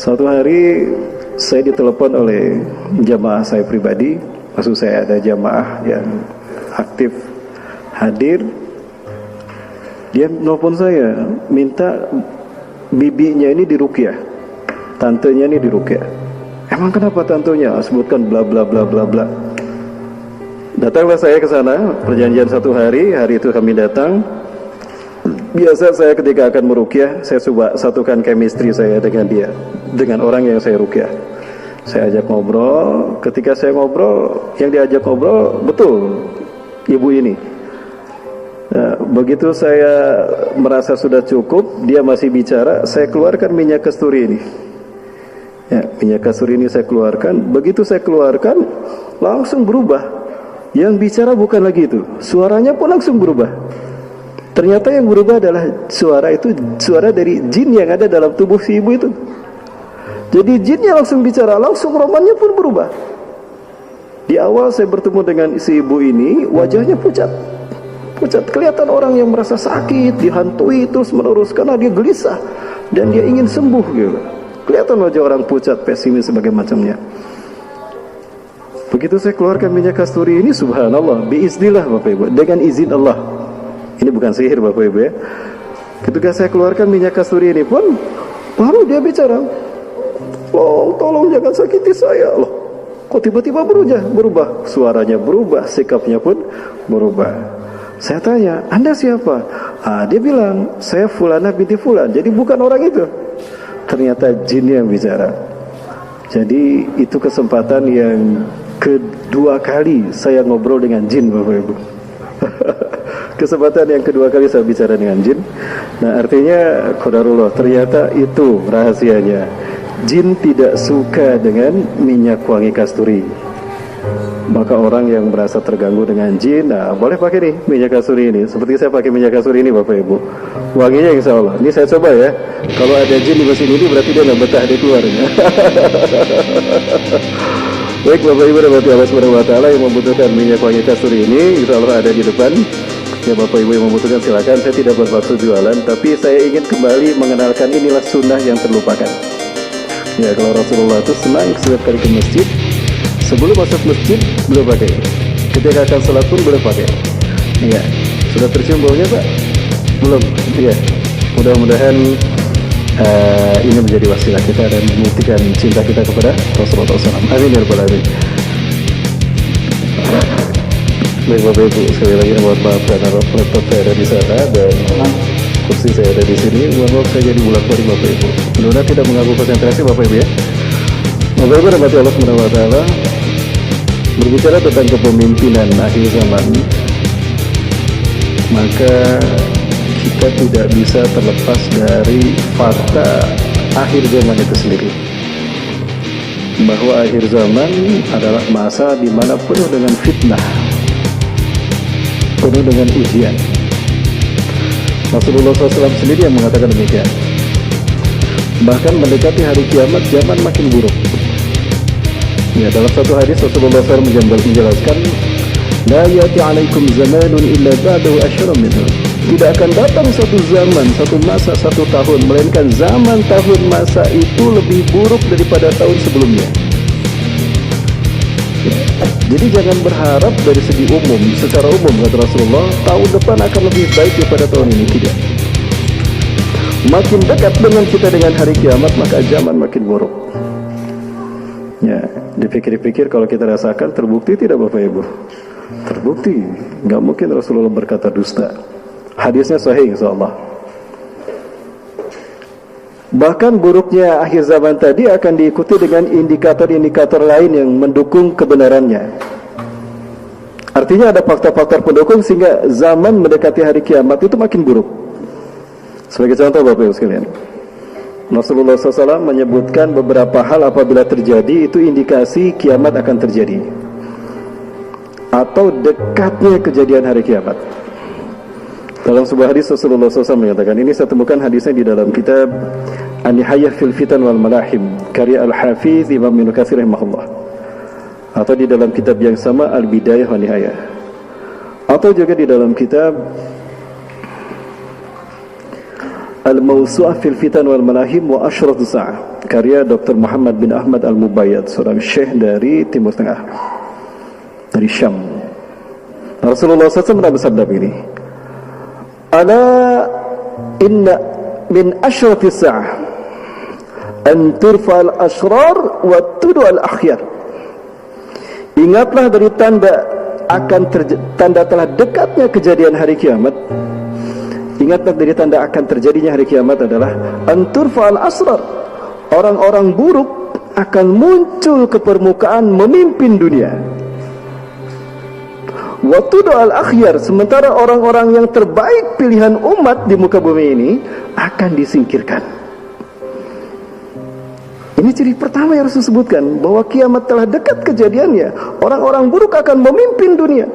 Suatu hari saya ditelepon oleh jamaah saya pribadi. Maksud saya ada jamaah yang aktif hadir. Dia nelpon saya, minta bibinya ini diruqyah, tantenya ini diruqyah. Emang kenapa tantenya? Sebutkan bla bla bla bla bla. Datanglah saya ke sana, perjanjian 1 hari. Hari itu kami datang. Biasa saya ketika akan meruqyah, saya coba satukan chemistry saya dengan dia, dengan orang yang saya ruqyah. Saya ajak ngobrol. Ketika saya ngobrol, yang diajak ngobrol betul ibu ini. Nah, begitu saya merasa sudah cukup, dia masih bicara, saya keluarkan minyak kasturi ini. Ya, minyak kasturi ini saya keluarkan. Begitu saya keluarkan, langsung berubah. Yang bicara bukan lagi itu, suaranya pun langsung berubah. Ternyata yang berubah adalah suara itu, suara dari jin yang ada dalam tubuh si ibu itu. Jadi jinnya langsung bicara, langsung romannya pun berubah. Di awal saya bertemu dengan si ibu ini, wajahnya pucat. Pucat, kelihatan orang yang merasa sakit, dihantui terus menerus karena dia gelisah dan dia ingin sembuh gitu. Kelihatan wajah orang pucat, pesimis sebagai macamnya. Begitu saya keluarkan minyak kasturi ini, subhanallah, biiznillah Bapak Ibu, dengan izin Allah. Ini bukan sihir Bapak Ibu ya. Ketika saya keluarkan minyak kasturi ini pun, baru dia bicara, "Oh, tolong jangan sakiti saya." Loh, kok tiba-tiba berubah? Suaranya berubah, sikapnya pun berubah. Saya tanya, "Anda siapa?" Dia bilang, "Saya Fulana binti Fulan." Jadi bukan orang itu. Ternyata jin yang bicara. Jadi itu kesempatan yang kedua kali saya ngobrol dengan jin Bapak Ibu. Kesempatan yang kedua kali saya bicara dengan jin. Nah, artinya qadarullah, ternyata itu rahasianya. Jin tidak suka dengan minyak wangi kasturi. Maka orang yang merasa terganggu dengan jin, boleh pakai nih minyak kasturi ini. Seperti saya pakai minyak kasturi ini Bapak Ibu. Wanginya insya Allah. Ini saya coba ya. Kalau ada jin di mesin ini berarti dia nggak betah di keluarnya. Baik Bapak Ibu dan Allah Subhanahu Wa Taala, yang membutuhkan minyak wangi kasturi ini, insya Allah ada di depan. Ya Bapak Ibu yang membutuhkan silakan. Saya tidak bermaksud jualan, tapi saya ingin kembali mengenalkan inilah sunnah yang terlupakan. Ya, kalau Rasulullah itu senang setiap kali ke masjid, sebelum masuk masjid beliau pakai. Ketika akan salat pun beliau pakai. Ya, sudah tercium baunya Pak? Belum? Ya. Mudah-mudahan ini menjadi wasilah kita dan membuktikan cinta kita kepada Rasulullah SAW. Amin ya rabbal alamin. Baik Bapak Ibu, sekali lagi mohon maaf karena laptop saya ada di sana dan kursi saya ada di sini. Mohon maaf saya jadi bolak-balik Bapak Ibu. Mudah-mudahan tidak mengganggu konsentrasi Bapak Ibu ya. Bapak Ibu rahmati Allah Subhanahu Wa Taala, berbicara tentang kepemimpinan akhir zaman, maka kita tidak bisa terlepas dari fakta akhir zaman itu sendiri. Bahwa akhir zaman adalah masa di mana penuh dengan fitnah, penuh dengan ujian. Rasulullah SAW sendiri yang mengatakan demikian. Bahkan mendekati hari kiamat, zaman makin buruk. Ya, dalam satu hadis Rasulullah SAW menjelaskan, "La yati alaikum zamanun illa ba'dahu asyram minhu." Tidak akan datang satu zaman, satu masa, satu tahun, melainkan zaman tahun masa itu lebih buruk daripada tahun sebelumnya. Jadi jangan berharap dari segi umum, secara umum kata Rasulullah, tahun depan akan lebih baik daripada tahun ini. Tidak. Makin dekat dengan kita dengan hari kiamat, maka zaman makin buruk. Ya, dipikir-pikir kalau kita rasakan, terbukti tidak Bapak Ibu? Terbukti. Gak mungkin Rasulullah berkata dusta. Hadisnya sahih insyaallah. Bahkan buruknya akhir zaman tadi akan diikuti dengan indikator-indikator lain yang mendukung kebenarannya. Artinya ada faktor-faktor pendukung sehingga zaman mendekati hari kiamat itu makin buruk. Sebagai contoh Bapak Ibu sekalian, Rasulullah SAW menyebutkan beberapa hal apabila terjadi itu indikasi kiamat akan terjadi atau dekatnya kejadian hari kiamat. Dalam sebuah hadis Rasulullah SAW menyatakan, ini saya temukan hadisnya di dalam kitab An-Nihayah fil Fitan wal Malahim karya Al-Hafiz Imam Ibnu Katsir rahimahullah, atau di dalam kitab yang sama Al-Bidayah wa Nihayah, atau juga di dalam kitab Al-Mawsu'ah fil Fitan wal Malahim wa Ashratu Sa'ah, karya Dr. Muhammad bin Ahmad Al-Mubayyad, seorang syekh dari Timur Tengah, dari Syam. Rasulullah SAW pernah bersabda begini, ala inna min ashrati sa'ah an turfa al-ashrar wa tudu al-akhyar. Ingatlah dari tanda telah dekatnya kejadian hari kiamat. Ingatlah dari tanda akan terjadinya hari kiamat adalah an turfa al-ashrar, orang-orang buruk akan muncul ke permukaan memimpin dunia. Waktu doa al-akhyar, sementara orang-orang yang terbaik pilihan umat di muka bumi ini akan disingkirkan. Ini ciri pertama yang Rasul sebutkan, bahwa kiamat telah dekat kejadiannya. Orang-orang buruk akan memimpin dunia,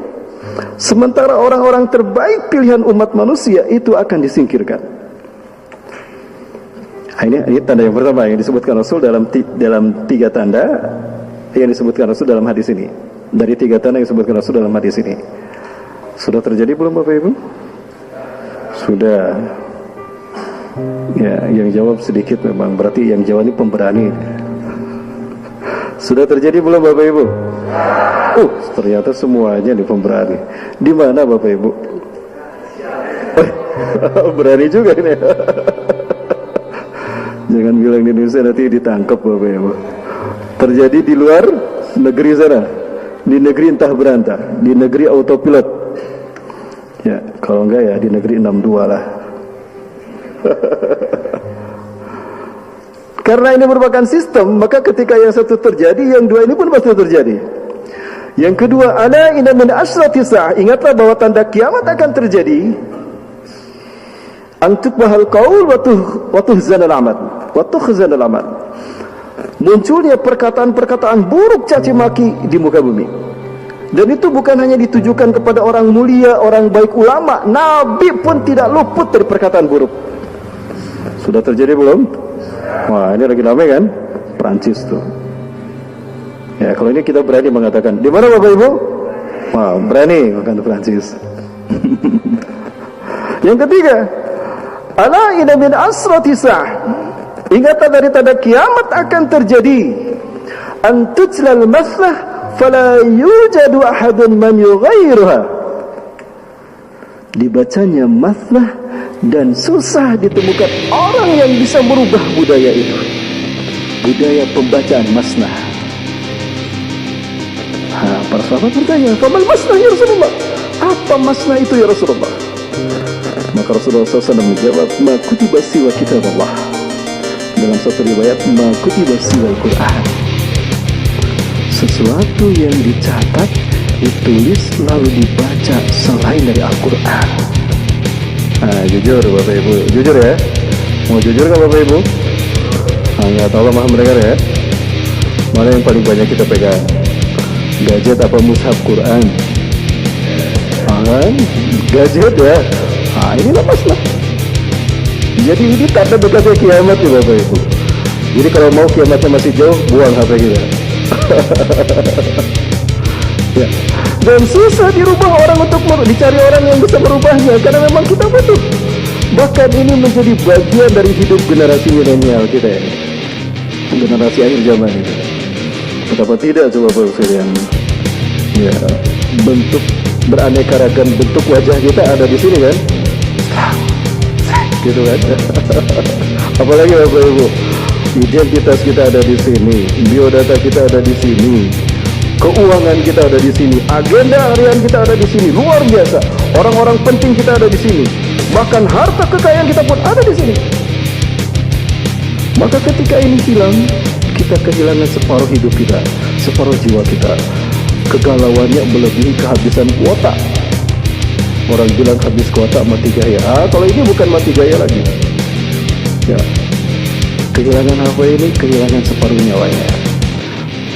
sementara orang-orang terbaik pilihan umat manusia itu akan disingkirkan. Nah, ini tanda yang pertama yang disebutkan Rasul dalam 3 tanda yang disebutkan Rasul dalam hadis ini. Dari 3 tanda yang disebutkan Rasul dalam hadis ini. Sudah terjadi belum Bapak Ibu? Sudah. Ya, yang jawab sedikit memang, berarti yang jawab ini pemberani. Sudah terjadi belum Bapak Ibu? Ternyata semuanya nih pemberani. Di mana Bapak Ibu? Berani juga ini. Jangan bilang di Indonesia nanti ditangkap Bapak Ibu. Terjadi di luar negeri sana, di negeri entah berantah, di negeri autopilot. Ya, kalau enggak ya di negeri 62 lah. Karena ini merupakan sistem, maka ketika yang satu terjadi, yang dua ini pun pasti terjadi. Yang kedua, ala inna min asyrati sa'ah, ingatlah bahwa tanda kiamat akan terjadi. Antuk bahal qaul wa tuhzanal amal, wa tukhzanal amal. Munculnya perkataan-perkataan buruk caci maki di muka bumi. Dan itu bukan hanya ditujukan kepada orang mulia, orang baik, ulama. Nabi pun tidak luput dari perkataan buruk. Sudah terjadi belum? Wah, ini lagi ramai kan? Prancis tuh. Ya, kalau ini kita berani mengatakan, di mana Bapak Ibu? Wah, berani mengatakan Prancis. Yang ketiga, ala inna min asrati sa'ah, ingatlah dari tanda kiamat akan terjadi. Antujlal maslah fala yujadu ahadun man yughayyiruha. Dibacanya maslah dan susah ditemukan orang yang bisa merubah budaya itu. Budaya pembacaan masnah. Para sahabat bertanya, "Famal masnah ya Rasulullah?" Apa masnah itu ya Rasulullah? Maka Rasulullah SAW menjawab, "Ma kutiba siwa kitab Allah." Dalam satu riwayat, "Ma kutiba siwa Al-Quran." Sesuatu yang dicatat, ditulis, lalu dibaca selain dari Al-Quran. Jujur Bapak Ibu, jujur ya. Mau jujur gak Bapak Ibu? Nggak tahu lah, maha mendengar ya. Mana yang paling banyak kita pegang? Gadget apa mushaf Quran? Kan? Gadget ya. Inilah masalah. Jadi ini tanda dekatnya kiamat nih Bapak Ibu. Jadi kalau mau kiamatnya masih jauh, buang HP kita. Ya. Dan susah dirubah orang untuk dicari orang yang bisa merubahnya, karena memang kita butuh. Bahkan ini menjadi bagian dari hidup generasi milenial kita ini, generasi akhir zaman ini. Betapa tidak coba Bapak sekalian. Ya, bentuk beraneka ragam bentuk wajah kita ada di sini kan, gitu kan. Apalagi Bapak Ibu, identitas kita ada di sini, biodata kita ada di sini, keuangan kita ada di sini, agenda harian kita ada di sini, luar biasa. Orang-orang penting kita ada di sini, bahkan harta kekayaan kita pun ada di sini. Maka ketika ini hilang, kita kehilangan separuh hidup kita, separuh jiwa kita. Kegalauannya melebihi kehabisan kuota. Orang bilang habis kuota mati gaya. Kalau ini bukan mati gaya lagi. Ya, kehilangan apa ini? Kehilangan separuh nyawanya.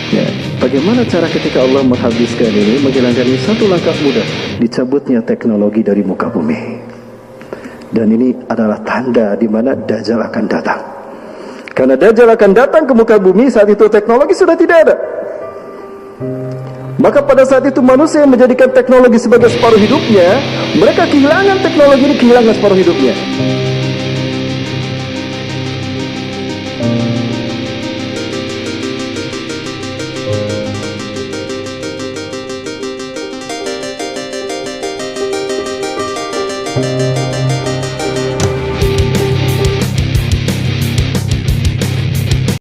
Ya, bagaimana cara ketika Allah menghabiskan ini, menghilangkan ini? Satu langkah mudah, dicabutnya teknologi dari muka bumi. Dan ini adalah tanda di mana Dajjal akan datang. Karena Dajjal akan datang ke muka bumi, saat itu teknologi sudah tidak ada. Maka pada saat itu manusia yang menjadikan teknologi sebagai separuh hidupnya, mereka kehilangan teknologi ini, kehilangan separuh hidupnya.